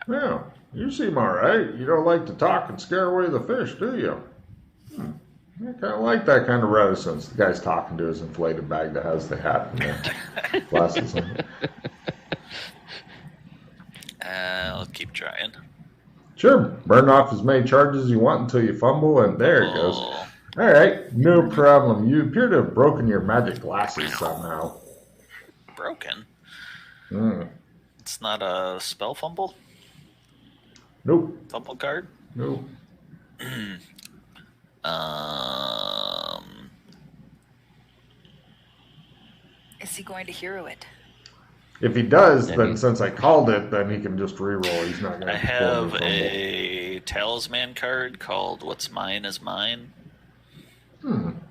Well, you seem all right. You don't like to talk and scare away the fish, do you? I kind of like that kind of reticence. The guy's talking to his inflated bag that has the hat and the glasses on it. I'll keep trying. Sure, burn off as many charges as you want until you fumble, and there it goes. All right, no problem. You appear to have broken your magic glasses somehow. Broken? Mm. It's not a spell fumble? Nope. Fumble card? Nope. Is he going to hero it? If he does, then since I called it, then he can just reroll. He's not going to. I have a talisman card called "What's Mine Is Mine."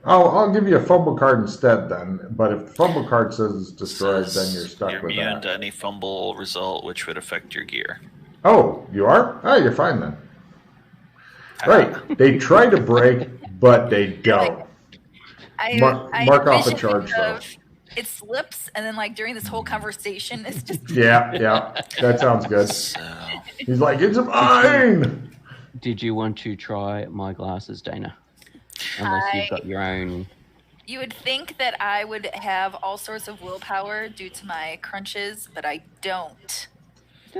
I'll give you a fumble card instead then. But if the fumble card says it's destroyed, then you're stuck with that. You're immune to any fumble result which would affect your gear. Oh, you are? Oh, you're fine then. Right. They try to break, but they don't. Mark off a charge though. It slips, and then like during this whole conversation, it's just yeah, that sounds good. He's like, it's mine. Did you want to try my glasses, Dana? Unless you've got your own. You would think that I would have all sorts of willpower due to my crunches, but I don't.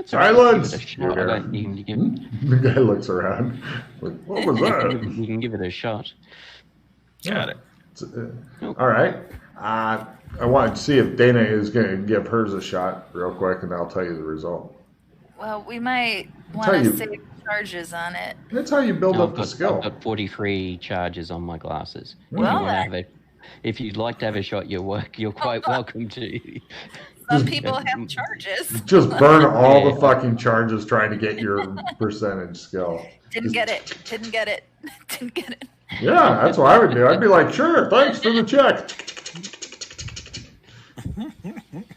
Silence! The guy looks around. Like, what was that? You can give it a shot. Got it. All right. I wanted to see if Dana is going to give hers a shot real quick, and I'll tell you the result. Well, we might want to save charges on it. That's how you build up the skill. I've got 43 charges on my glasses. Well, if you'd like to have a shot, you're quite welcome to. Some people have charges. Just burn all the fucking charges trying to get your percentage skill. Didn't get it. Yeah, that's what I would do. I'd be like, sure, thanks for the check.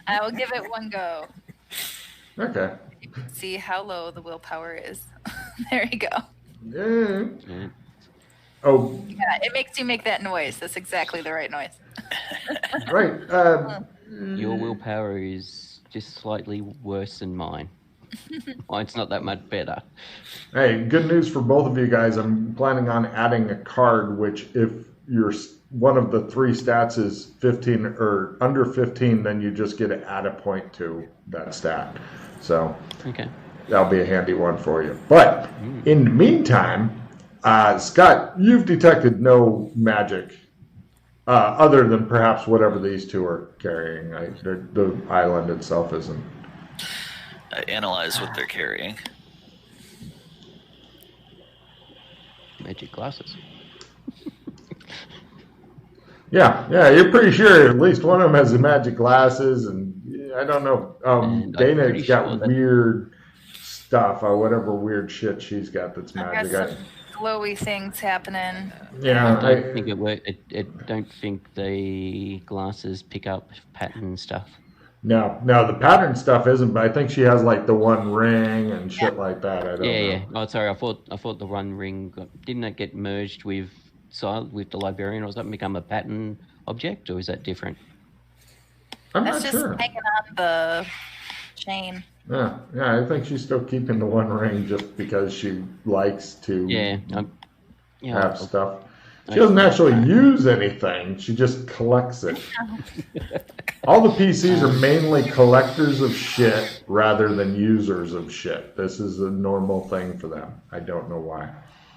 I will give it one go. Okay. See how low the willpower is. There you go. Yeah. Oh. Yeah, it makes you make that noise. That's exactly the right noise. Right. Your willpower is just slightly worse than mine. Mine's not that much better. Hey, good news for both of you guys. I'm planning on adding a card, which if your one of the three stats is 15 or under 15, then you just get to add a point to that stat. So that'll be a handy one for you. But in the meantime, Scott, you've detected no magic other than perhaps whatever these two are carrying. The island itself isn't. I analyze what they're carrying. Magic glasses. Yeah, you're pretty sure at least one of them has the magic glasses, and I don't know. Dana's got weird stuff, whatever weird shit she's got that's magic. Got some glowy things happening. Yeah, I don't think it works. I don't think the glasses pick up pattern stuff. No, the pattern stuff isn't, but I think she has like the one ring and shit like that. I don't know. Yeah. Oh, sorry. I thought the one ring didn't that get merged with the librarian, or does that become a pattern object, or is that different? I'm not sure. That's just hanging on the chain. Yeah, I think she's still keeping the one ring just because she likes to have stuff. She doesn't actually use anything. She just collects it. All the PCs are mainly collectors of shit rather than users of shit. This is a normal thing for them. I don't know why.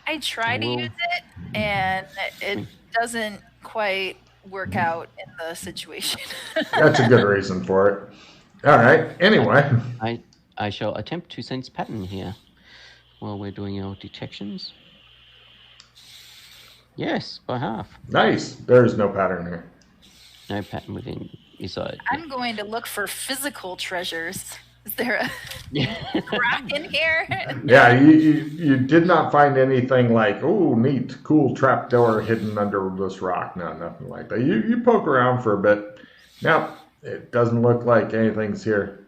I try to use it, and it doesn't quite work out in the situation. That's a good reason for it. All right. Anyway. I shall attempt to sense pattern here while we're doing our detections. Yes, by half. Nice. There's no pattern here. No pattern within your side. I'm going to look for physical treasures. Is there a rock in here? Yeah, you did not find anything like, oh, neat, cool trapdoor hidden under this rock. No, nothing like that. You poke around for a bit. No, it doesn't look like anything's here.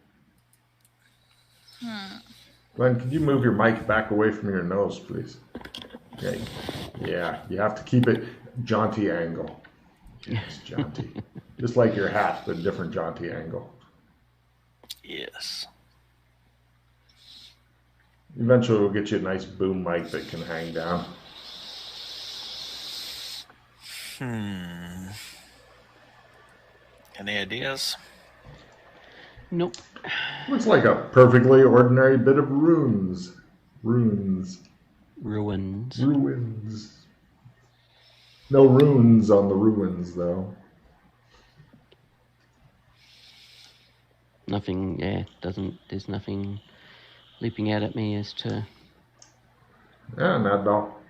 Glenn, could you move your mic back away from your nose, please? Okay. Yeah, you have to keep it jaunty angle. Yes, jaunty. Just like your hat, but different jaunty angle. Yes. Eventually, we'll get you a nice boom mic that can hang down. Any ideas? Nope. Looks like a perfectly ordinary bit of ruins. Ruins. No runes on the ruins, though. Nothing, there's nothing leaping out at me as to... Yeah, not at all.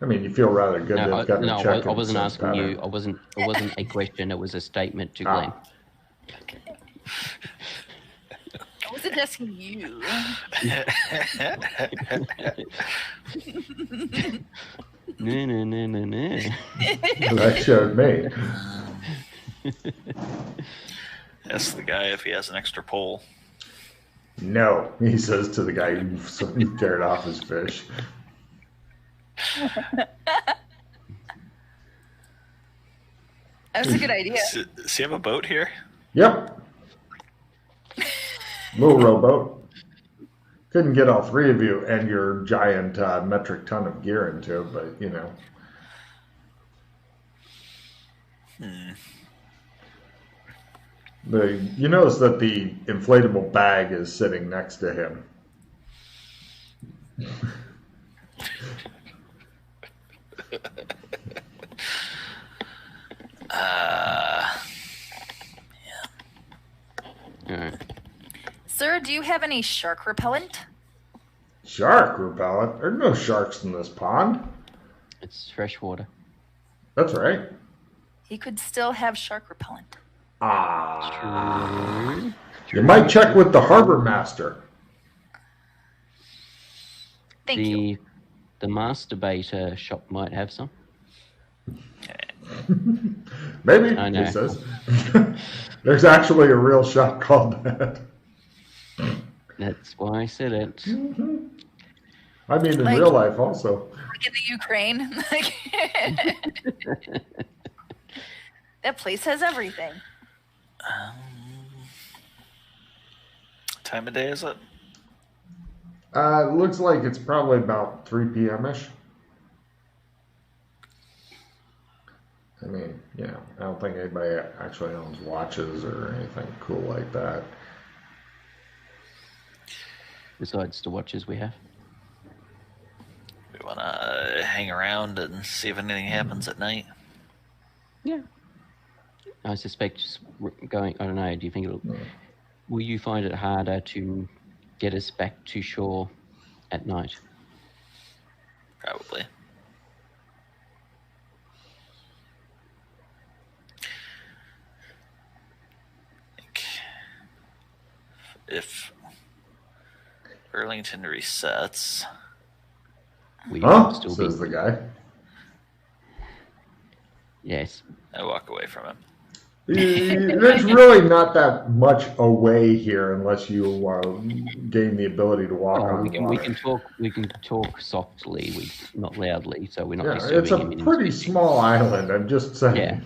I mean, you feel rather good to have gotten a check. I wasn't asking you. It wasn't a question. It was a statement to Glenn. I wasn't asking you. No. That showed me. Ask the guy if he has an extra pole. No, he says to the guy who teared off his fish. That's a good idea. Does he have a boat here? Yep. Little rowboat. Couldn't get all three of you and your giant metric ton of gear into it, but you know. You notice that the inflatable bag is sitting next to him. All right. Sir, do you have any shark repellent? Shark repellent? There's no sharks in this pond. It's fresh water. That's right. He could still have shark repellent. You might check with the harbor master. Thank you. The masturbator shop might have some. Maybe, I know. he says. There's actually a real shop called that. That's why I said it. I mean, in real life also. Like in the Ukraine. That place has everything. Time of day is it? Looks like it's probably about 3 p.m.-ish. I mean, you know, I don't think anybody actually owns watches or anything cool like that. Besides the watches we have. We want to hang around and see if anything happens at night. Yeah. I suspect just going, I don't know, do you think will you find it harder to get us back to shore at night? Probably. If Burlington resets, We Huh? Says the guy. Yes. I walk away from him. There's really not that much away here unless you gain the ability to walk on we water. can talk softly, not loudly, so we're not Yeah, disturbing it's a him in pretty his small island. I'm just saying. Yeah.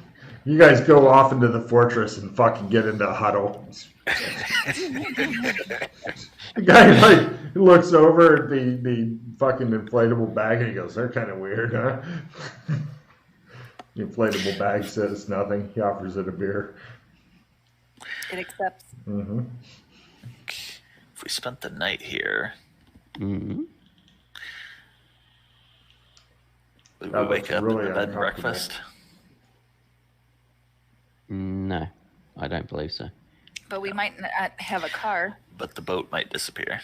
You guys go off into the fortress and fucking get into a huddle. The guy like looks over at the fucking inflatable bag and he goes, "They're kind of weird, huh?" The inflatable bag says nothing. He offers it a beer. It accepts. Mm-hmm. If we spent the night here, Mm-hmm. would That we wake looks up really in the bed and uncomfortable. breakfast? No, I don't believe so. But we might not have a car. But the boat might disappear.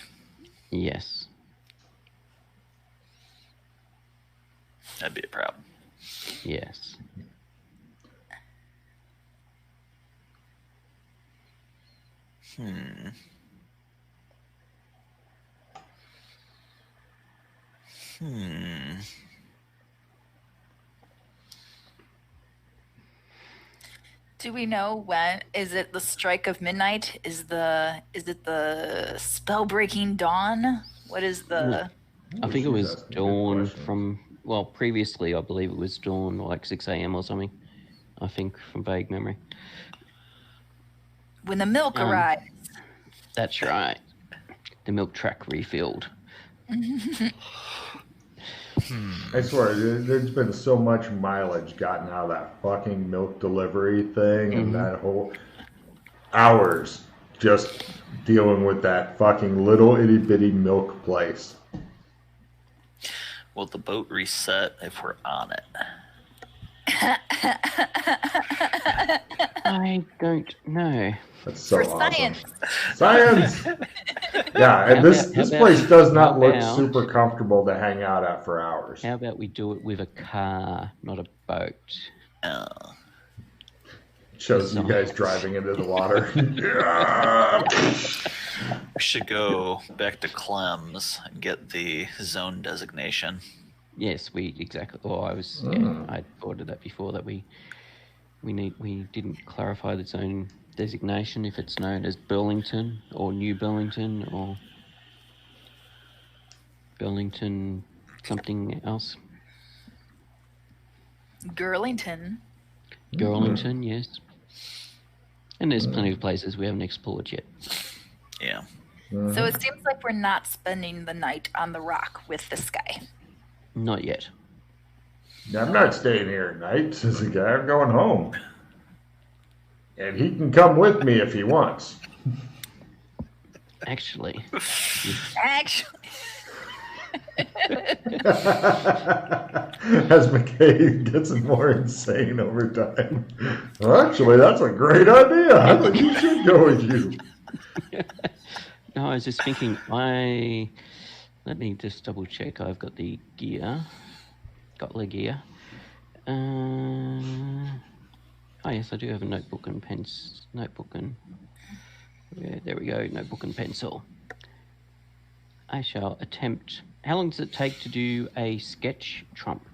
Yes. That'd be a problem. Yes. Do we know when? Is it the strike of midnight? Is it the spell-breaking dawn? What is the? I think it She's was asking good dawn questions. from, well, previously I believe it was dawn, like 6 a.m. or something. I think, from vague memory. When the milk arrives. That's right. milk truck refilled. I swear, there's been so much mileage gotten out of that fucking milk delivery thing and that whole hours just dealing with that fucking little itty bitty milk place. Will the boat reset if we're on it? I don't know. That's so For awesome. science. Science! Yeah, and How this about- place does not how look about- super comfortable to hang out at for hours. How about we do it with a car, not a boat? Shows you guys driving into the water. Yeah. We should go back to Clem's and get the zone designation. Yes, we exactly. Oh, I thought of that before that we didn't clarify the zone designation if it's known as Burlington or New Burlington or Burlington something else. Girlington. Burlington, yes. And there's plenty of places we haven't explored yet. Yeah. So it seems like we're not spending the night on the rock with this guy. Not yet. I'm not staying here at night, says the guy. I'm going home. And he can come with me if he wants. Actually, Actually, As McKay gets more insane over time. Well, actually, that's a great idea. I think you should go with you. no, I was just thinking. Let me just double check. I've got the gear. Got the gear. Oh yes, I do have a notebook and pens. Notebook and there we go. Notebook and pencil. I shall attempt. How long does it take to do a sketch trump?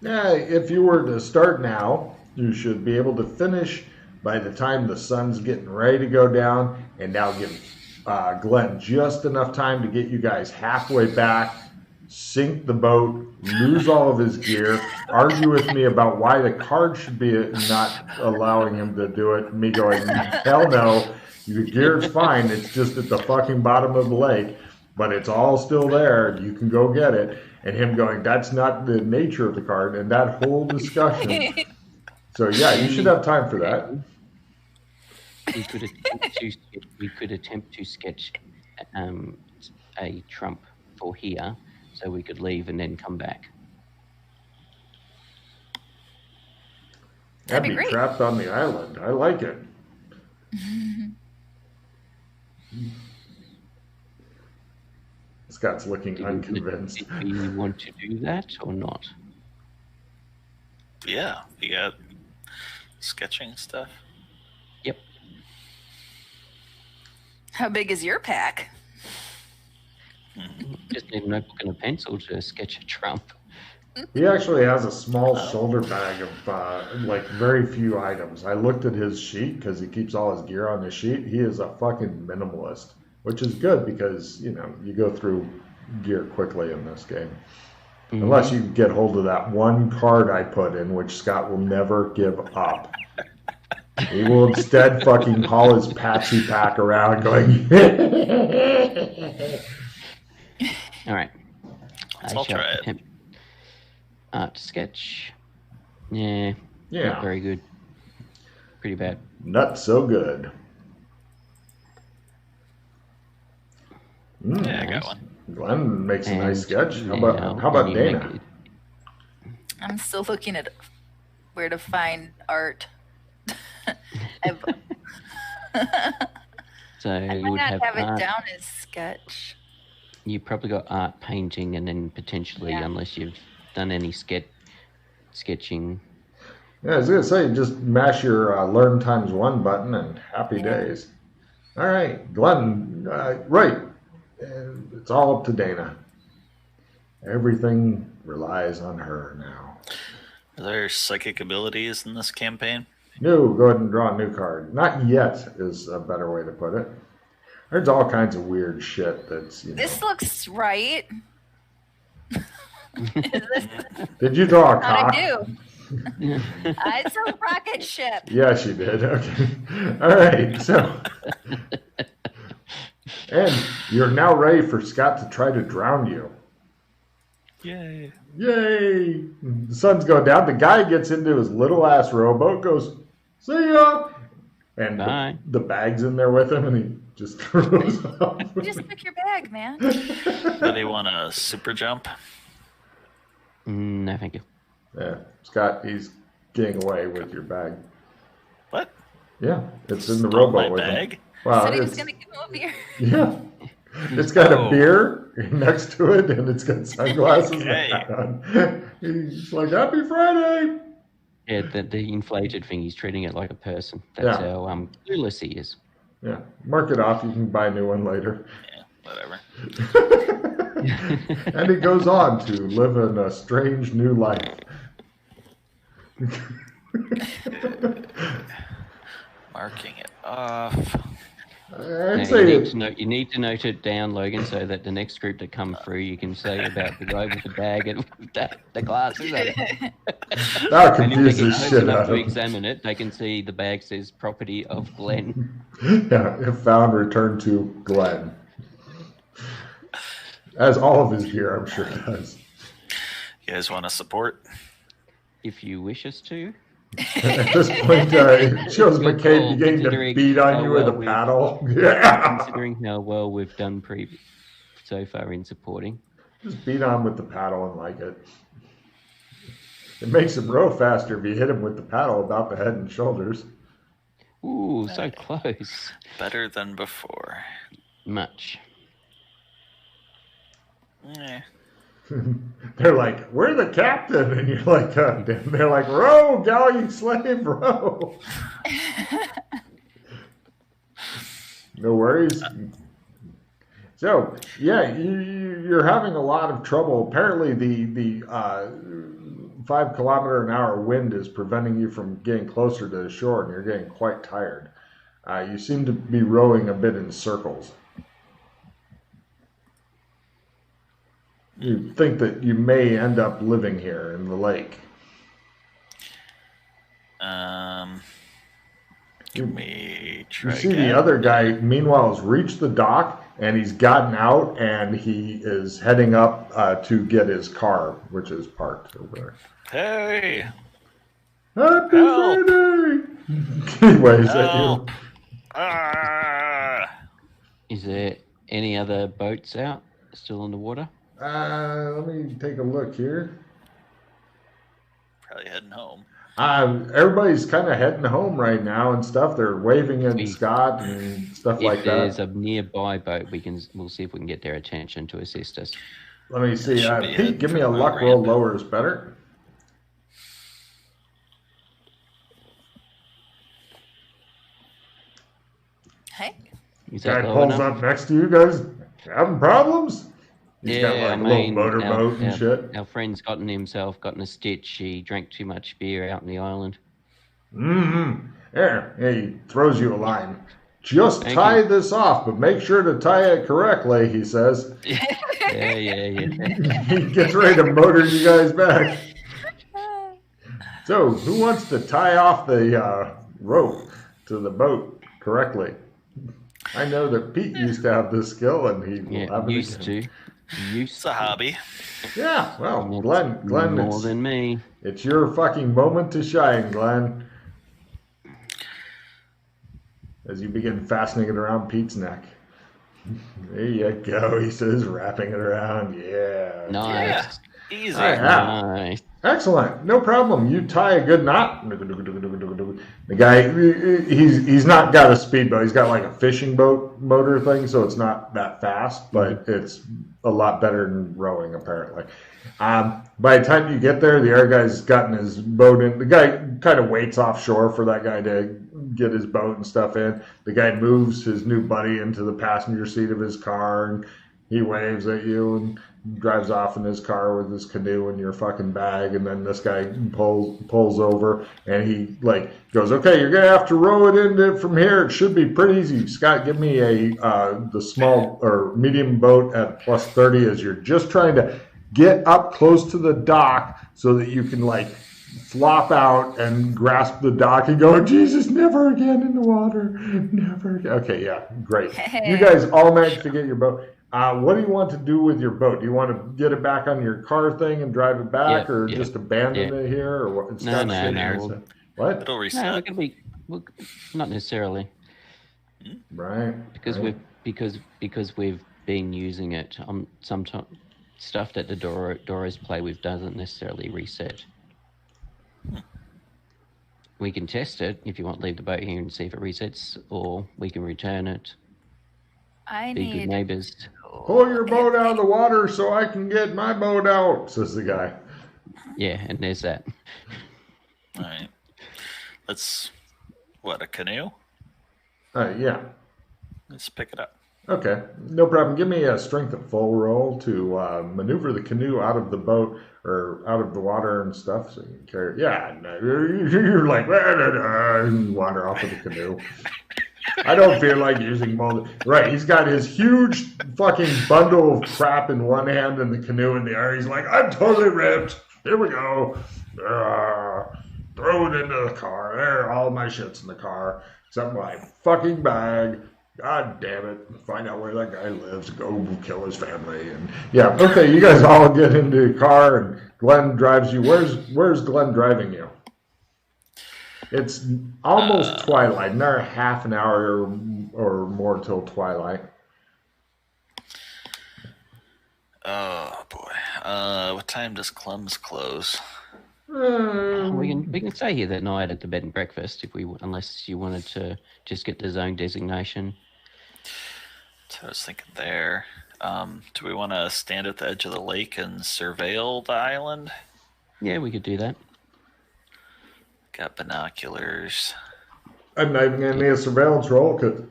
Yeah, if you were to start now, you should be able to finish by the time the sun's getting ready to go down, and now give Glenn just enough time to get you guys halfway back, sink the boat, lose all of his gear, argue with me about why the card should be not allowing him to do it, me going, hell no, your gear's fine, it's just at the fucking bottom of the lake, but it's all still there, you can go get it, and him going, that's not the nature of the card, and that whole discussion. So yeah, you should have time for that. We could attempt to sketch a trump for here, so we could leave and then come back. That'd be I'd be great. trapped on the island. I like it. Scott's looking unconvinced. Do you want to do that or not? Yeah. You got sketching stuff? Yep. how big is your pack? Just need a notebook and a pencil to sketch a trump. He actually has a small shoulder bag of like very few items. I looked at his sheet because he keeps all his gear on his sheet. He is a fucking minimalist, which is good because, you know, you go through gear quickly in this game. Mm-hmm. Unless you get hold of that one card I put in, which Scott will never give up. He will instead fucking haul his Patsy pack around going, All right. I'll try it. Art sketch. Yeah. Yeah. Not very good. Pretty bad. Not so good. Yeah, I got one. Glenn makes a nice sketch. How now about you Dana? make it- I'm still looking at where to find art. So I you might would not have have it art. down as sketch. You probably got art, painting, and then potentially, Yeah. unless you've done any sketching. Yeah, I was going to say, just mash your learn times one button and happy days. All right, Glenn, right. It's all up to Dana. Everything relies on her now. Are there psychic abilities in this campaign? No, go ahead and draw a new card. Not yet is a better way to put it. There's all kinds of weird shit that's, you know. This looks right. Is this Did you draw a what cock? I do? It's a rocket ship. Yes, you did. Okay. All right. So And you're now ready for Scott to try to drown you. Yay. Yay! The sun's going down. The guy gets into his little ass rowboat, goes, see ya! And the bag's in there with him, and he just throws off. You just took your bag, man. Do they want a super jump? No, thank you. Yeah, Scott, he's getting away with your bag. What? Yeah, it's in the Stole rowboat my with bag? him. Well, Said he was going to give him a beer. Yeah. It's got a beer next to it, and it's got sunglasses on. He's like, Happy Friday! Yeah, the inflated thing, he's treating it like a person. That's how clueless he is. Yeah, mark it off. You can buy a new one later. Yeah, whatever. And he goes on to live in a strange new life. Marking it off. I'd say you need to note it down, Logan, so that the next group that come through, you can say about the guy with the bag and the glasses. That'll confuse the close shit enough out to of examine it, they can see the bag says property of Glenn. Yeah, if found, returned to Glenn. As all of his gear, I'm sure does. You guys want to support? If you wish us to. At this point, it shows McCabe beginning to beat on you with a paddle. Yeah. Considering how well we've done so far in supporting. Just beat on with the paddle and like it. It makes him row faster if you hit him with the paddle about the head and shoulders. Ooh, so close. Better than before. Much. Eh. They're like, we're the captain. And you're like, they're like, row, galley slave, row. No worries. So, yeah, you're having a lot of trouble. Apparently, the 5 kilometer an hour wind is preventing you from getting closer to the shore, and you're getting quite tired. You seem to be rowing a bit in circles. You think that you may end up living here in the lake. Can we try You see the other guy, meanwhile, has reached the dock, and he's gotten out, and he is heading up to get his car, which is parked over there. Hey! Happy Help! Friday! He waves at you. Help! Ah! Is there any other boats out still in the water? Let me take a look here. Probably heading home. Everybody's kind of heading home right now and stuff. They're waving at Scott and stuff like that. If there's a nearby boat, we'll see if we can get their attention to assist us. Let me see. Pete, give me a luck roll. Lower is better. Hey. Guy pulls up next to you guys. Having problems? He's got like a little motorboat and shit. Our friend's gotten a stitch. He drank too much beer out on the island. Mm-hmm. There, he throws you a line. Just tie this off, but make sure to tie it correctly, he says. Yeah. He gets ready to motor you guys back. So, who wants to tie off the rope to the boat correctly? I know that Pete used to have this skill, and he will have it again. It's a hobby. Yeah, well, Glenn, more than me. It's your fucking moment to shine, Glenn. As you begin fastening it around Pete's neck. There you go, he says, wrapping it around. Yeah. Nice. Yeah. Easy. Nice. Excellent. No problem. You tie a good knot. The guy, he's not got a speedboat. He's got like a fishing boat motor thing, so it's not that fast, but it's a lot better than rowing, apparently. By the time you get there, the other guy's gotten his boat in. The guy kind of waits offshore for that guy to get his boat and stuff in. The guy moves his new buddy into the passenger seat of his car, and he waves at you and drives off in his car with his canoe and your fucking bag. And then this guy pulls over, and he like goes, "Okay, you're gonna have to row it in from here. It should be pretty easy. Scott, give me the small or medium boat at +30 as you're just trying to get up close to the dock so that you can like flop out and grasp the dock and go, Jesus, never again in the water. Never again. Okay, yeah, great. You guys all managed to get your boat. What do you want to do with your boat? Do you want to get it back on your car thing and drive it back, or just abandon it here, or what? It's No. What? It'll reset. No, we're gonna be not necessarily Right. because we've been using it on some stuff that the Doros play with doesn't necessarily reset. We can test it if you want. Leave the boat here and see if it resets, or we can return it. I Be need good neighbors. Pull your boat out of the water so I can get my boat out, says the guy. Yeah, and there's that. All right. Let's. What, a canoe? Yeah. Let's pick it up. Okay, no problem. Give me a strength at full roll to maneuver the canoe out of the boat or out of the water and stuff. So you can carry it. Yeah, no, you're like, water off of the canoe. I don't feel like using mold. Right, he's got his huge fucking bundle of crap in one hand and the canoe in the other. He's like, I'm totally ripped. Here we go. Throw it into the car. There, all my shit's in the car. Except my fucking bag. God damn it. Find out where that guy lives. Go kill his family. And yeah, okay, you guys all get into the car and Glenn drives you. Where's Glenn driving you? It's almost twilight. Another half an hour or more till twilight. Oh boy. What time does Clum's close? We can stay here that night at the bed and breakfast unless you wanted to just get the zone designation. So I was thinking there. Do we want to stand at the edge of the lake and surveil the island? Yeah, we could do that. Got binoculars. I'm not even going to need a surveillance roll because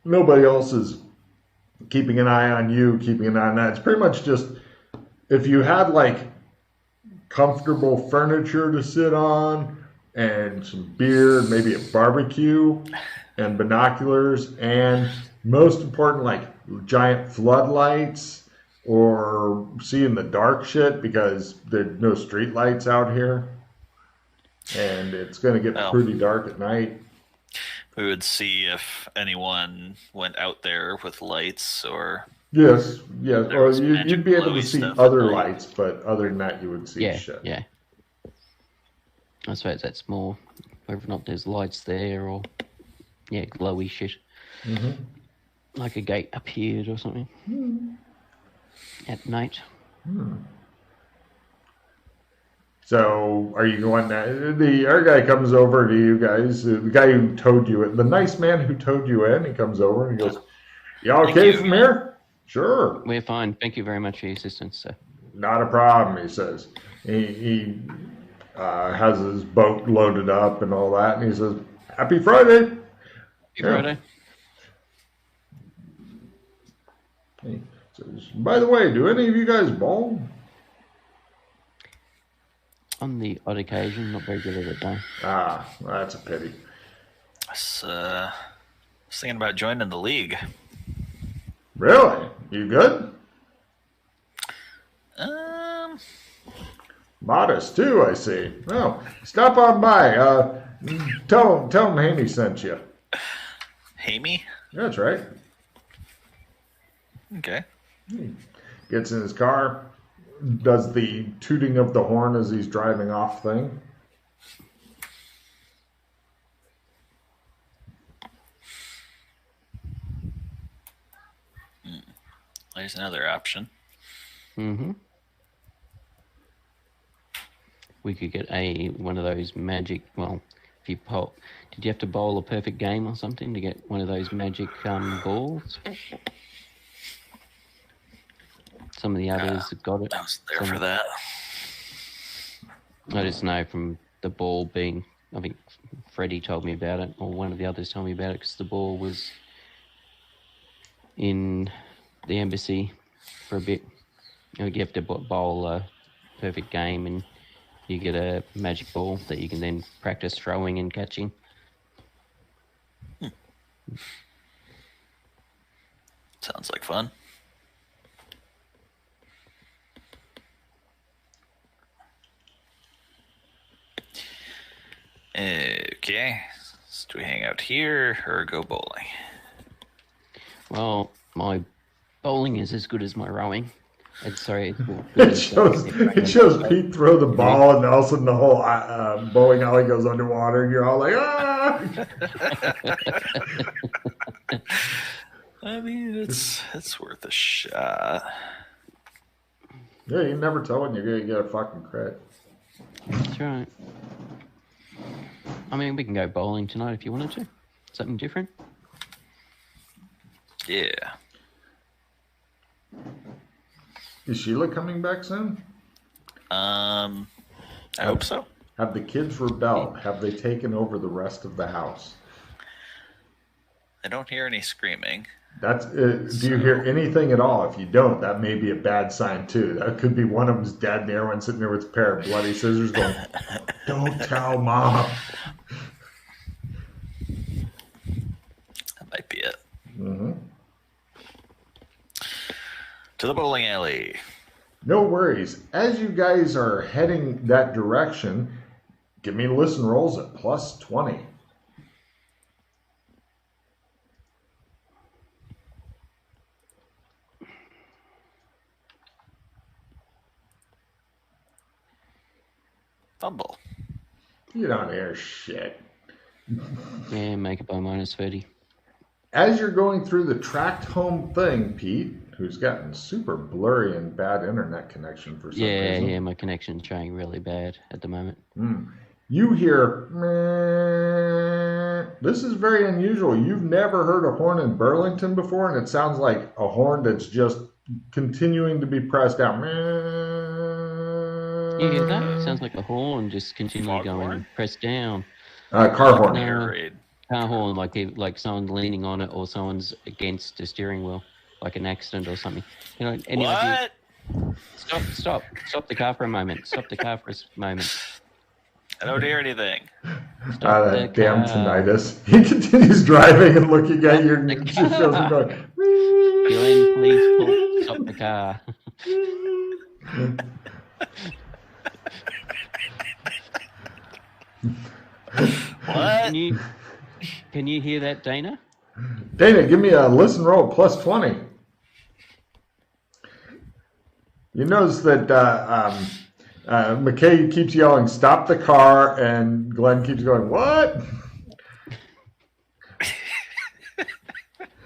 nobody else is keeping an eye on you, keeping an eye on that. It's pretty much just if you had like comfortable furniture to sit on and some beer, maybe a barbecue and binoculars, and most important, like giant floodlights or seeing the dark shit because there's no street lights out here. And it's going to get pretty dark at night. We would see if anyone went out there with lights or... Yes. Or you'd be able to see other lights, but other than that, you would see shit. Yeah. I suppose that's more whether or not there's lights there or, glowy shit. Mm-hmm. Like a gate appeared or something at night. So, are you going? The other guy comes over to you guys. The guy who towed you in, the nice man who towed you in, he comes over and he goes, "You okay from here?" Sure. We're fine. Thank you very much for your assistance, sir. Not a problem, he says. He has his boat loaded up and all that, and he says, "Happy Friday." Happy Friday. He says, "By the way, do any of you guys bowl?" On the odd occasion, not very good at it though. That's a pity. I was thinking about joining the league. Really? You good? Modest too, I see. Well, stop on by. Tell him Hammy sent you. Hammy? That's right. Okay. Gets in his car, does the tooting of the horn as he's driving off thing. There's another option. Mm-hmm. We could get one of those magic. Well, if you did you have to bowl a perfect game or something to get one of those magic balls? Some of the others have got it. I was there for that. I just know from the ball being. I think Freddie told me about it, or one of the others told me about it, because the ball was in the embassy for a bit. You have to bowl a perfect game and you get a magic ball that you can then practice throwing and catching. Sounds like fun. Okay. So do we hang out here or go bowling? Well, my bowling is as good as my rowing. Sorry, It shows Pete throw the ball, and all of a sudden the whole bowling alley goes underwater, and you're all like, ah! I mean, it's worth a shot. Yeah, you never tell when you're going to get a fucking crit. That's right. I mean, we can go bowling tonight if you wanted to. Something different. Yeah. Is Sheila coming back soon? I hope so. Have the kids rebelled? Have they taken over the rest of the house? I don't hear any screaming. That's. Do you hear anything at all? If you don't, that may be a bad sign too. That could be one of them's dead, and the other one sitting there with a pair of bloody scissors, going, "Don't tell Mom." That might be it. Mm-hmm. To the bowling alley. No worries. As you guys are heading that direction, give me listen rolls at plus 20. Fumble. You don't hear shit. Yeah, make it by minus 30. As you're going through the tracked home thing, Pete, who's gotten super blurry and bad internet connection for some reason. Yeah, my connection's showing really bad at the moment. You hear, meh. This is very unusual. You've never heard a horn in Burlington before, and it sounds like a horn that's just continuing to be pressed out. Meh. You hear that? It sounds like a horn just continually Fog going, horn? press down. Car horn. Air raid. Car horn, like someone's leaning on it or someone's against the steering wheel, like an accident or something. You know, any idea? What? Stop the car for a moment. Stop the car for a moment. I don't hear anything. Stop the That damn car. tinnitus. He continues driving and looking at you, and The it just shows him going, Glenn, please stop the car. What? Can you hear that, Dana? Dana, give me a listen roll plus 20. You notice that McKay keeps yelling, "Stop the car," and Glenn keeps going, "What?"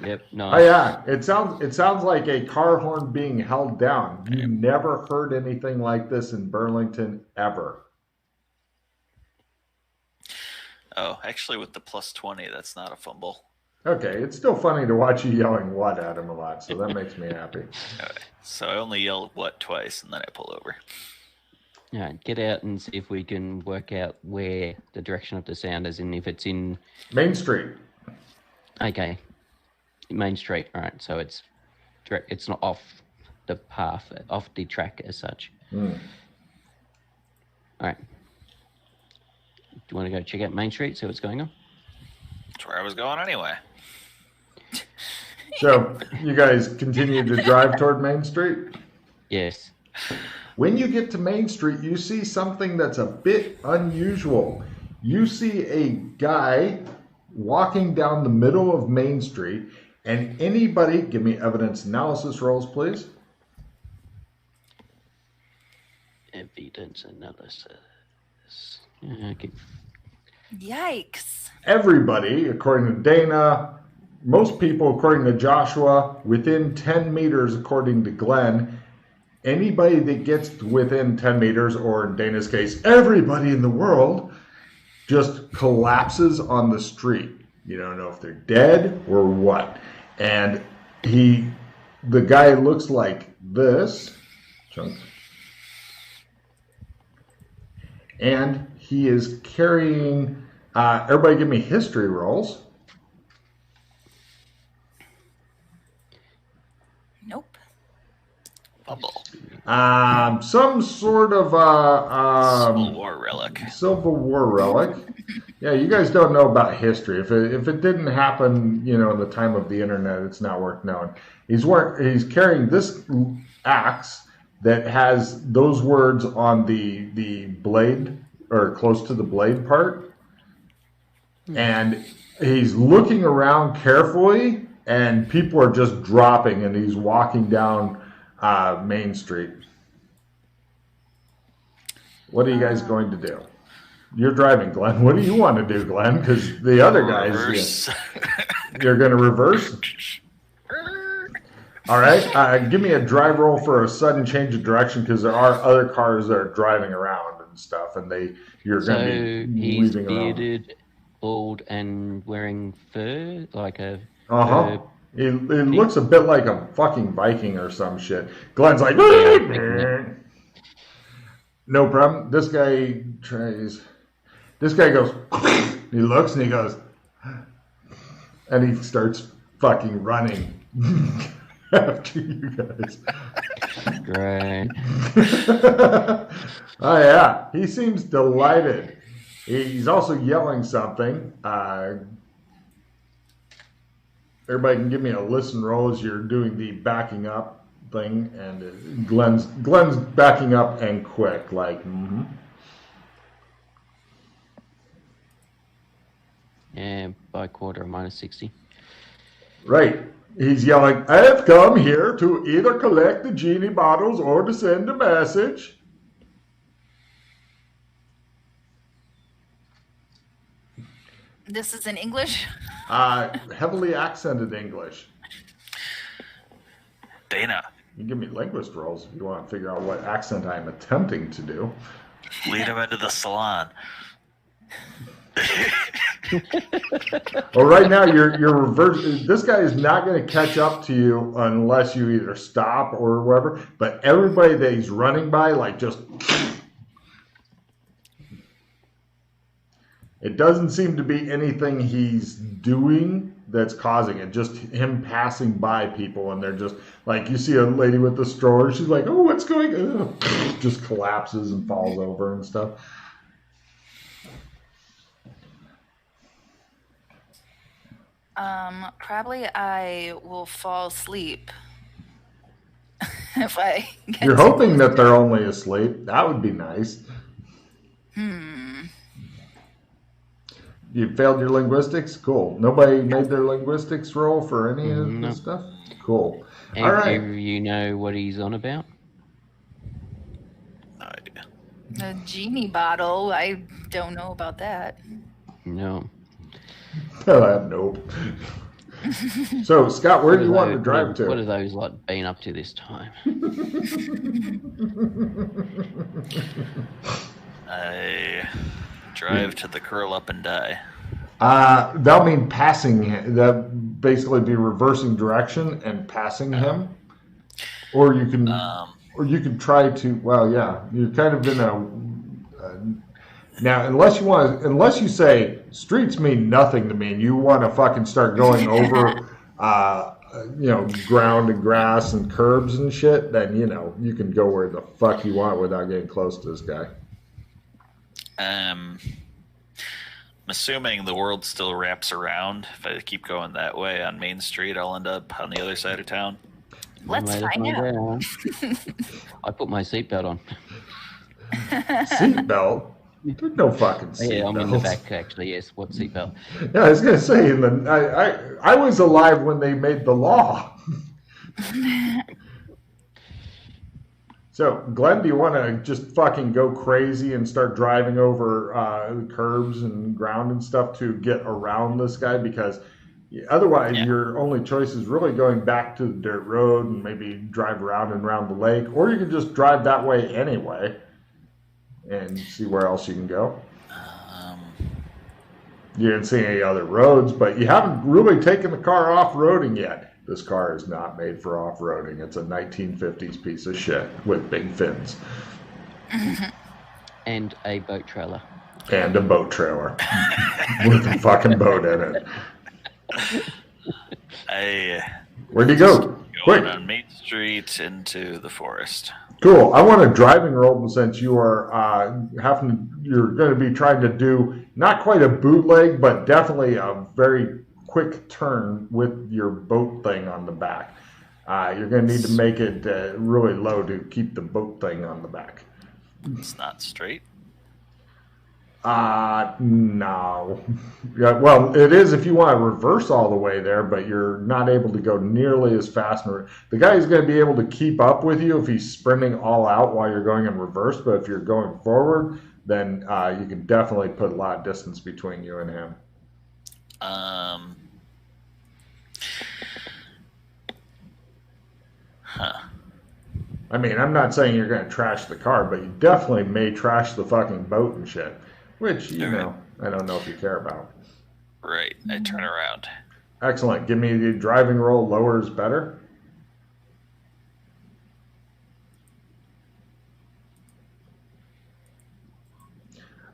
Yep, no. Oh yeah, it sounds like a car horn being held down. You never heard anything like this in Burlington ever. Oh, actually, with the plus 20, that's not a fumble. Okay, it's still funny to watch you yelling "what" at him a lot, so that makes me happy. Okay. So I only yell "what" twice, and then I pull over. All right, get out and see if we can work out where the direction of the sound is, and if it's in Main Street. okay, Main Street. All right, so it's direct. It's not off the path, off the track as such. All right. Do you want to go check out Main Street, see what's going on? That's where I was going anyway. So you guys continue to drive toward Main Street. Yes. When you get to Main Street, you see something that's a bit unusual. You see a guy walking down the middle of Main Street, and anybody, give me evidence analysis rolls, please. Evidence analysis. Okay. Yikes. Everybody, according to Dana, most people, according to Joshua, within 10 meters, according to Glenn, anybody that gets within 10 meters, or in Dana's case, everybody in the world, just collapses on the street. You don't know if they're dead or what. And the guy looks like this. Chunks. And he is carrying, everybody give me history rolls. Nope. Fumble. Some sort of Civil War relic. Civil War relic. Yeah, you guys don't know about history. If it didn't happen, in the time of the internet, it's not worth knowing. He's carrying this axe that has those words on the blade, or close to the blade part. And he's looking around carefully, and people are just dropping, and he's walking down Main Street. What are you guys going to do? You're driving, Glenn. What do you want to do, Glenn? Because the other guys, you're going to reverse? All right. Give me a drive roll for a sudden change of direction, because there are other cars that are driving around and stuff, and you're going to be he's weaving around. bearded, bald, and wearing fur, like a... Uh-huh. He looks a bit like a fucking Viking or some shit. Glenn's like... No problem. This guy tries... This guy goes... He looks and he goes... And he starts fucking running after you guys. Great. Oh, yeah. He seems delighted. He's also yelling something. Everybody can give me a listen roll as you're doing the backing up thing. And Glenn's backing up and quick. Like, Yeah, by quarter, minus 60. Right. He's yelling, I've come here to either collect the genie bottles or to send a message. This is in English? Heavily accented English. Dana. You can give me linguist rolls if you want to figure out what accent I'm attempting to do. Lead him into the salon. Well, right now you're reversing. This guy is not going to catch up to you unless you either stop or whatever. But everybody that he's running by, like, just... It doesn't seem to be anything he's doing that's causing it. Just him passing by people, and they're just like, you see a lady with the stroller. She's like, "Oh, what's going on?" Just collapses and falls over and stuff. Probably I will fall asleep. If I get You're hoping that they're only asleep. That would be nice. You failed your linguistics? Cool. Nobody made their linguistics roll for any of this stuff? Cool. All right. Do you know what he's on about? No idea. a genie bottle. I don't know about that. No. Nope. So, Scott, where do you want to drive to? What are those like been up to this time? I drive to the curl up and die. That'll mean passing. That basically be reversing direction and passing him, or you can, try to. Well, yeah, you're kind of in a. Now, unless you say streets mean nothing to me, and you want to fucking start going over, ground and grass and curbs and shit, then you can go where the fuck you want without getting close to this guy. I'm assuming the world still wraps around. If I keep going that way on Main Street, I'll end up on the other side of town. Let's find out. I put my seatbelt on. Seatbelt? There's no fucking seatbelt. Yeah, I'm in the back actually. Yes, what seatbelt? Yeah, I was gonna say, I was alive when they made the law. So, Glenn, do you want to just fucking go crazy and start driving over curbs and ground and stuff to get around this guy? Because otherwise, your only choice is really going back to the dirt road and maybe drive around and around the lake, or you can just drive that way anyway and see where else you can go. You didn't see any other roads, but you haven't really taken the car off-roading yet. This car is not made for off-roading. It's a 1950s piece of shit with big fins. And a boat trailer. And a boat trailer. With a fucking boat in it. Where'd you go? Quick. Going on Main Street into the forest. Cool. I want a driving roll since you are you're going to be trying to do not quite a bootleg, but definitely a very quick turn with your boat thing on the back. You're going to need to make it really low to keep the boat thing on the back. It's not straight. No. Yeah, well, it is if you want to reverse all the way there, but you're not able to go nearly as fast. The guy's going to be able to keep up with you if he's sprinting all out while you're going in reverse, but if you're going forward, then you can definitely put a lot of distance between you and him. I mean, I'm not saying you're going to trash the car, but you definitely may trash the fucking boat and shit. Which, you know, I don't know if you care about. Right, I turn around. Excellent. Give me the driving roll. Lower is better.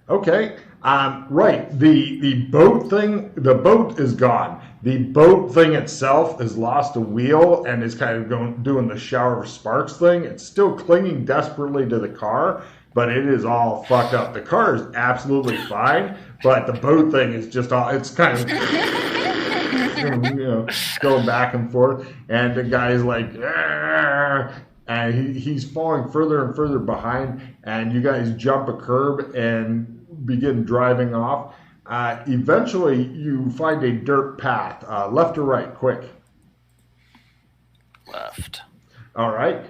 Okay. Right. The boat thing, the boat is gone. The boat thing itself has lost a wheel and is kind of doing the shower of sparks thing. It's still clinging desperately to the car, but it is all fucked up. The car is absolutely fine, but the boat thing is just all, it's kind of, going back and forth. And the guy's like, "Argh!" And he's falling further and further behind. And you guys jump a curb and begin driving off. Eventually, you find a dirt path. Left or right, quick. Left. All right.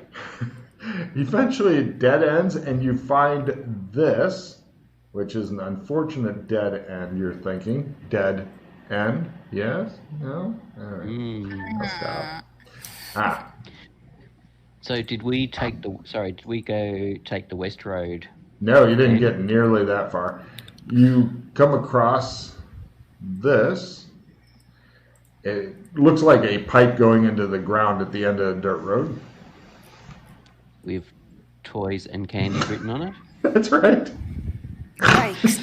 Eventually it dead ends and you find this, which is an unfortunate dead end, you're thinking. Dead end? Yes? No? All right. I'll stop. So did we take did we go take the west road? No, you didn't get nearly that far. You come across this. It looks like a pipe going into the ground at the end of the dirt road. With toys and candy written on it? That's right. Yikes.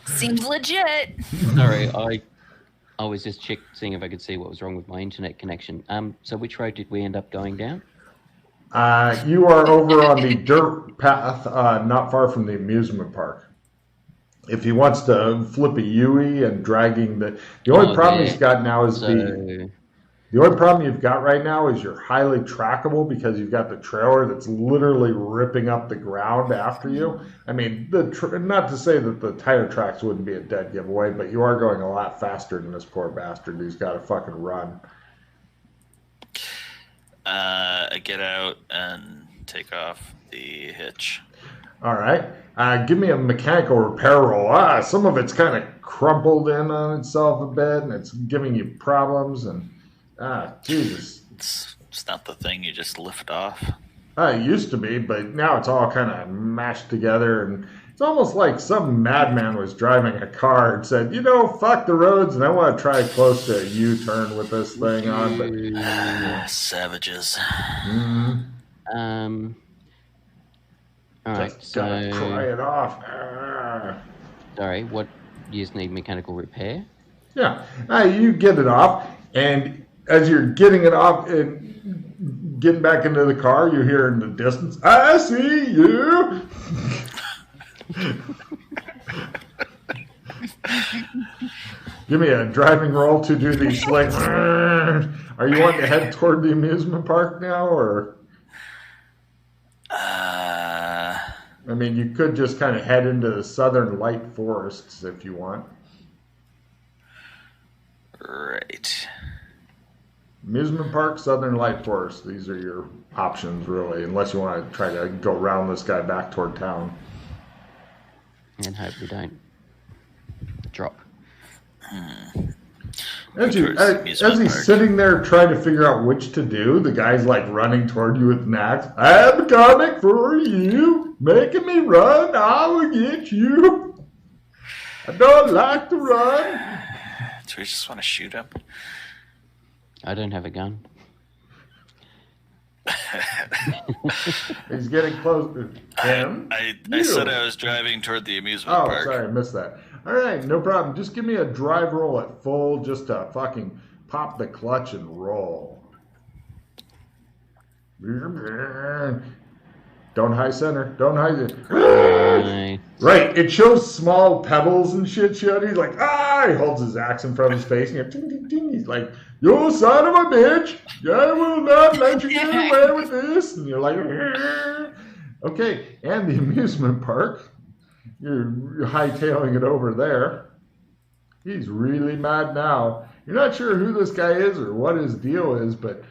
Seems legit. Sorry, I was just seeing if I could see what was wrong with my internet connection. So which road did we end up going down? You are over on the dirt path, not far from the amusement park. If he wants to flip a Yui and dragging the only problem he's got now is the only problem you've got right now is you're highly trackable because you've got the trailer that's literally ripping up the ground after you. I mean, not to say that the tire tracks wouldn't be a dead giveaway, but you are going a lot faster than this poor bastard who's got to fucking run. I get out and take off the hitch. All right. Give me a mechanical repair roll. Some of it's kind of crumpled in on itself a bit, and it's giving you problems. And Jesus. It's not the thing you just lift off. It used to be, but now it's all kind of mashed together, and it's almost like some madman was driving a car and said, fuck the roads, and I want to try close to a U-turn with this thing on. But savages. All right, just gotta pry it off. Sorry, what? You just need mechanical repair? Yeah, you get it off, and as you're getting it off and getting back into the car, you hear in the distance, "I see you." Give me a driving roll to do these like. Are you wanting to head toward the amusement park now, or? I mean, you could just kind of head into the southern light forests if you want. Right. Amusement park, southern light forest. These are your options, really, unless you want to try to go around this guy back toward town. And hope we don't drop. As he's sitting there trying to figure out which to do, the guy's like running toward you with an axe. "I'm coming for you, making me run. I will get you. I don't like to run." Do we just want to shoot him? I don't have a gun. He's getting close. I said I was driving toward the amusement park. Oh, sorry, I missed that. All right, no problem. Just give me a drive roll at full just to fucking pop the clutch and roll. Don't high center. Don't high center. Right, it shows small pebbles and shit. He's like, he holds his axe in front of his face. And ding, ding, ding. He's like, "You son of a bitch. I will not let you get away with this." And you're like, Okay, and the amusement park. You're hightailing it over there. He's really mad now. You're not sure who this guy is or what his deal is, but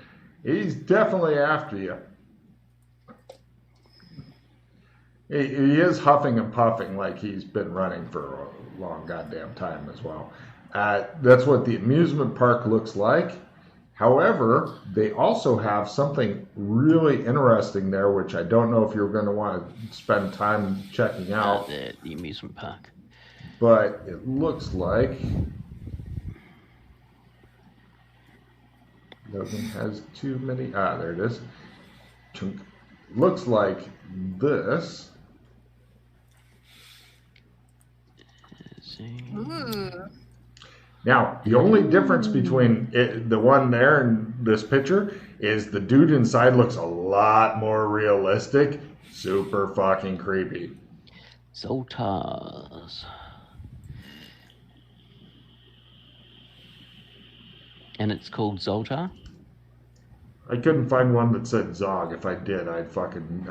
he's definitely after you. He is huffing and puffing like he's been running for a long goddamn time as well. That's what the amusement park looks like. However, they also have something really interesting there, which I don't know if you're going to want to spend time checking out. The amusement park. But it looks like doesn't has too many. There it is. Chunk. Looks like this. Let's see. Ooh. Now, the only difference between the one there and this picture is the dude inside looks a lot more realistic. Super fucking creepy. Zoltars. And it's called Zoltar? I couldn't find one that said Zog. If I did, I'd fucking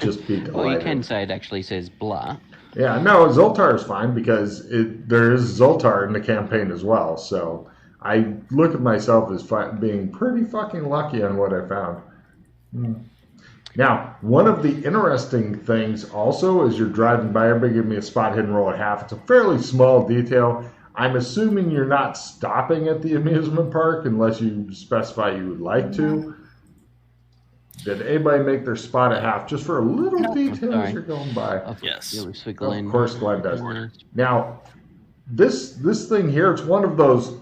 just be delighted. Well, you can say it actually says blah. Yeah, no, Zoltar is fine because there is Zoltar in the campaign as well. So I look at myself as being pretty fucking lucky on what I found. Now, one of the interesting things also as you're driving by, everybody give me a spot hidden roll at half. It's a fairly small detail. I'm assuming you're not stopping at the amusement park unless you specify you would like to. Did anybody make their spot at half just for a little detail as you're going by? Yes. Of course Glenn does. Now, this thing here, it's one of those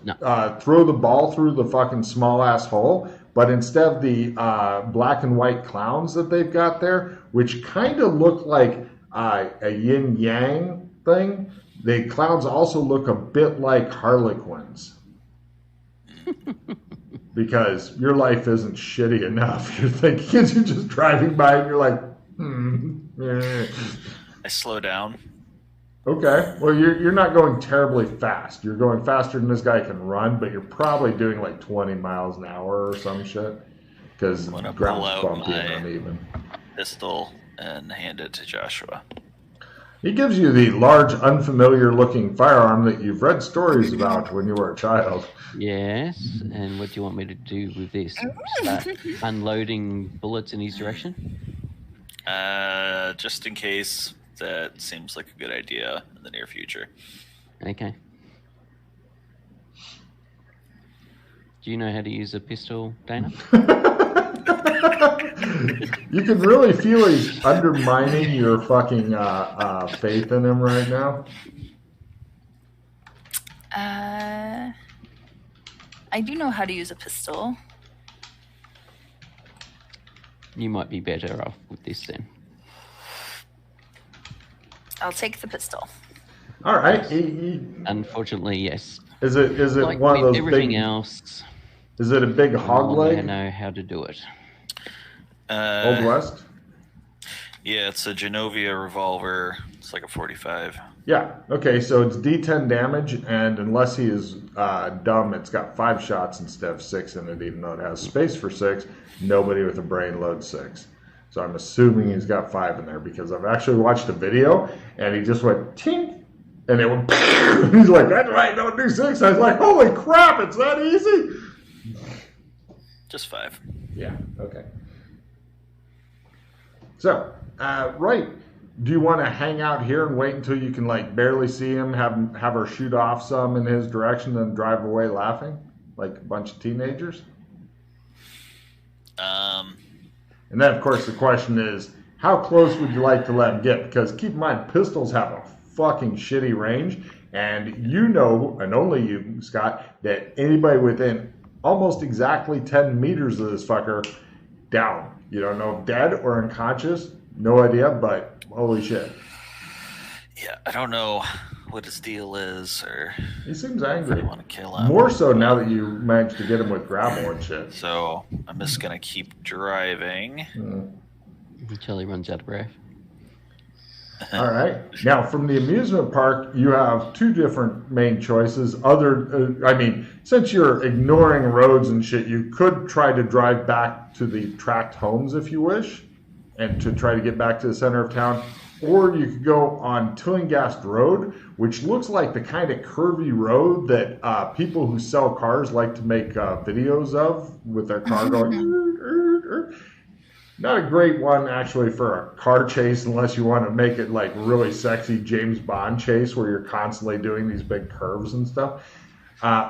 throw the ball through the fucking small ass hole, but instead of the black and white clowns that they've got there, which kind of look like a yin-yang thing, the clowns also look a bit like Harlequins. Because your life isn't shitty enough. You're thinking as you're just driving by and you're like, I slow down. Okay. Well, you're not going terribly fast. You're going faster than this guy can run, but you're probably doing like 20 miles an hour or some shit. Because the ground's bumpy and uneven. Pistol and hand it to Joshua. He gives you the large, unfamiliar-looking firearm that you've read stories about when you were a child. Yes, and what do you want me to do with this? Start unloading bullets in his direction? Just in case that seems like a good idea in the near future. Okay. Do you know how to use a pistol, Dana? You can really feel he's undermining your fucking faith in him right now. I do know how to use a pistol. You might be better off with this then. I'll take the pistol. All right. Unfortunately, yes. Is it Like one of those everything big? Else, Is it a big hog I leg? know how to do it. Old West? Yeah, it's a Genovia revolver. It's like a 45. Yeah. Okay, so it's D10 damage, and unless he is dumb, it's got 5 shots instead of 6 in it, even though it has space for 6. Nobody with a brain loads 6. So I'm assuming he's got 5 in there because I've actually watched a video, and he just went tink, and it went. He's like, "That's right, don't do 6." I was like, "Holy crap, it's that easy!" Just 5. Yeah. Okay. So, right. Do you want to hang out here and wait until you can like barely see him, have her shoot off some in his direction, and drive away laughing like a bunch of teenagers? And then, of course, the question is, how close would you like to let him get? Because keep in mind, pistols have a fucking shitty range, and you know, and only you, Scott, that anybody within almost exactly 10 meters of this fucker, down. You don't know if dead or unconscious, no idea, but holy shit. Yeah, I don't know what his deal is, or He seems if angry. I want to kill him. More so now that you managed to get him with grapple and shit. So I'm just gonna keep driving. Until he runs out of breath. All right. Now, from the amusement park, you have 2 different main choices. Since you're ignoring roads and shit, you could try to drive back to the tract homes if you wish, and to try to get back to the center of town. Or you could go on Tillingast Road, which looks like the kind of curvy road that people who sell cars like to make videos of with their car going. Not a great one, actually, for a car chase, unless you want to make it like really sexy James Bond chase where you're constantly doing these big curves and stuff.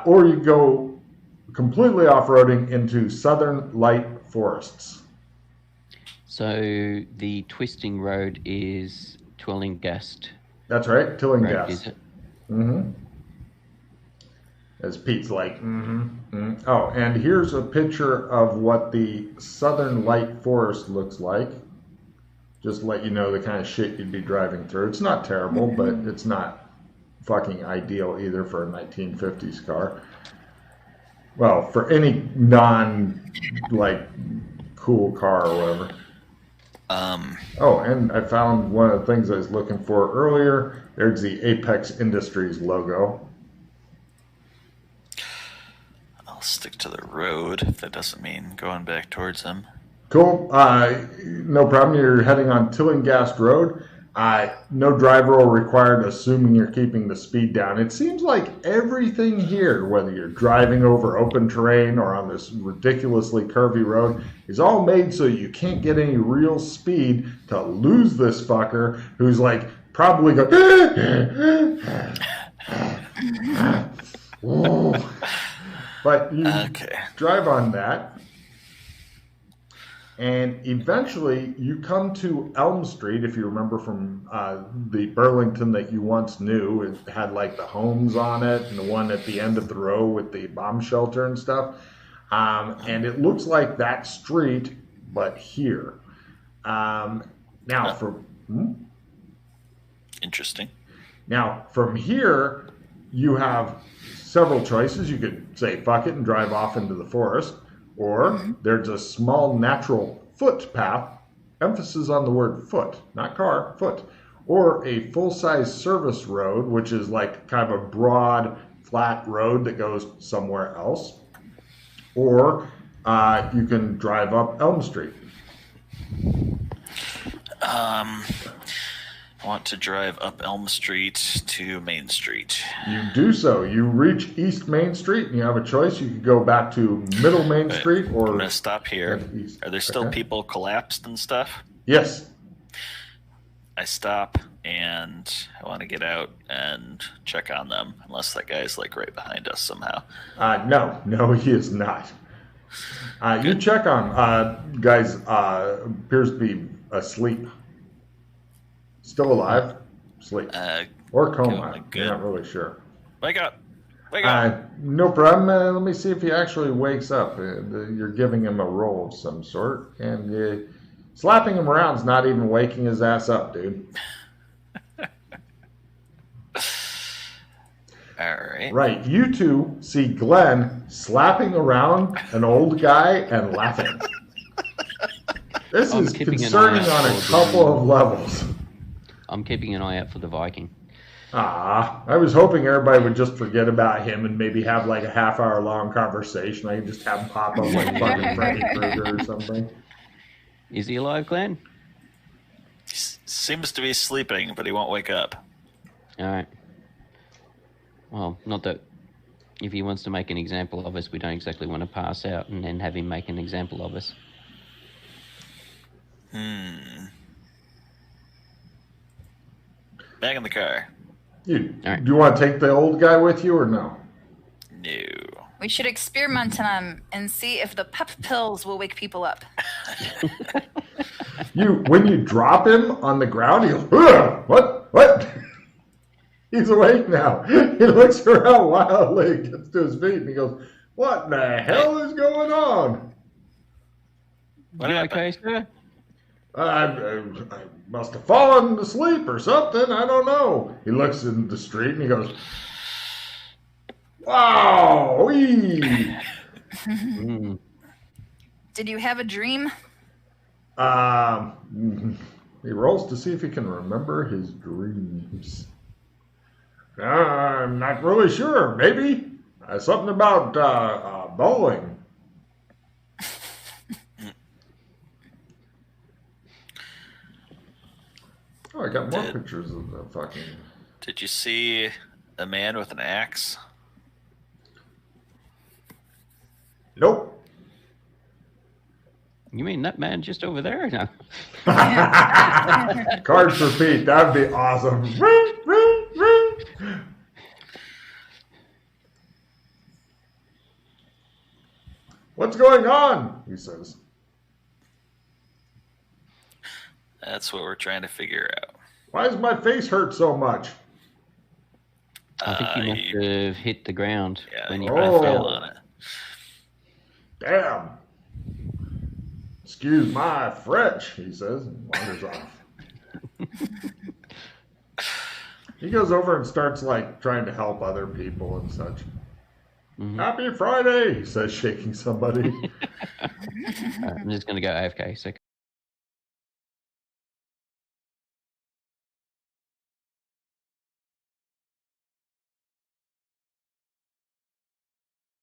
Or you go completely off-roading into southern light forests. So the twisting road is Twillingast. That's right, Tillingast. Road, is it? Mm-hmm. As Pete's like, Oh, and here's a picture of what the southern light forest looks like. Just to let you know the kind of shit you'd be driving through. It's not terrible, but it's not fucking ideal either for a 1950s car. Well, for any cool car or whatever. Oh, and I found one of the things I was looking for earlier. There's the Apex Industries logo. I'll stick to the road if that doesn't mean going back towards them. Cool. No problem. You're heading on Tillingast Road. No driver will required, assuming you're keeping the speed down. It seems like everything here, whether you're driving over open terrain or on this ridiculously curvy road, is all made so you can't get any real speed to lose this fucker who's like probably going. But you drive on that. And eventually, you come to Elm Street, if you remember from the Burlington that you once knew. It had like the homes on it and the one at the end of the row with the bomb shelter and stuff. And it looks like that street, but here. Interesting. Now, from here, you have several choices. You could say, fuck it, and drive off into the forest. Or there's a small natural footpath, emphasis on the word foot, not car, foot. Or a full-size service road, which is like kind of a broad, flat road that goes somewhere else. Or you can drive up Elm Street. I want to drive up Elm Street to Main Street. You do so. You reach East Main Street, and you have a choice. You could go back to Middle Main Street, or... I'm going to stop here. Are there still people collapsed and stuff? Yes. I stop, and I want to get out and check on them, unless that guy's like right behind us somehow. No, he is not. You check on guys appears to be asleep. Still alive, sleep, or coma. I'm not really sure. Wake up! No problem. Let me see if he actually wakes up. You're giving him a roll of some sort, and slapping him around is not even waking his ass up, dude. All right. Right. You two see Glenn slapping around an old guy and laughing. This is concerning on a couple of levels. I'm keeping an eye out for the Viking. I was hoping everybody would just forget about him and maybe have like a half-hour long conversation. I could just have him pop up like fucking Freddy Krueger or something. Is he alive, Glenn? He seems to be sleeping, but he won't wake up. All right. Well, not that if he wants to make an example of us, we don't exactly want to pass out and then have him make an example of us. Back in the car. Do you want to take the old guy with you or no? No. We should experiment on him and see if the pep pills will wake people up. When you drop him on the ground, he goes, what? He's awake now. He looks around wildly, gets to his feet, and he goes, what the hell is going on? You okay, sir? I must have fallen asleep or something. I don't know. He looks in the street and he goes, wow. Did you have a dream? He rolls to see if he can remember his dreams. I'm not really sure. Maybe. Something about bowling. Oh, I got more Did- pictures of the fucking. Did you see a man with an axe? Nope. You mean that man just over there? No. Card for Pete. That'd be awesome. What's going on? He says. That's what we're trying to figure out. Why does my face hurt so much? I think you must have hit the ground Yeah, when you you Oh. fell fell. on it. Damn. Excuse my French, he says, and wanders off. He goes over and starts like trying to help other people and such. Happy Friday, he says, shaking somebody. I'm just going to go AFK, so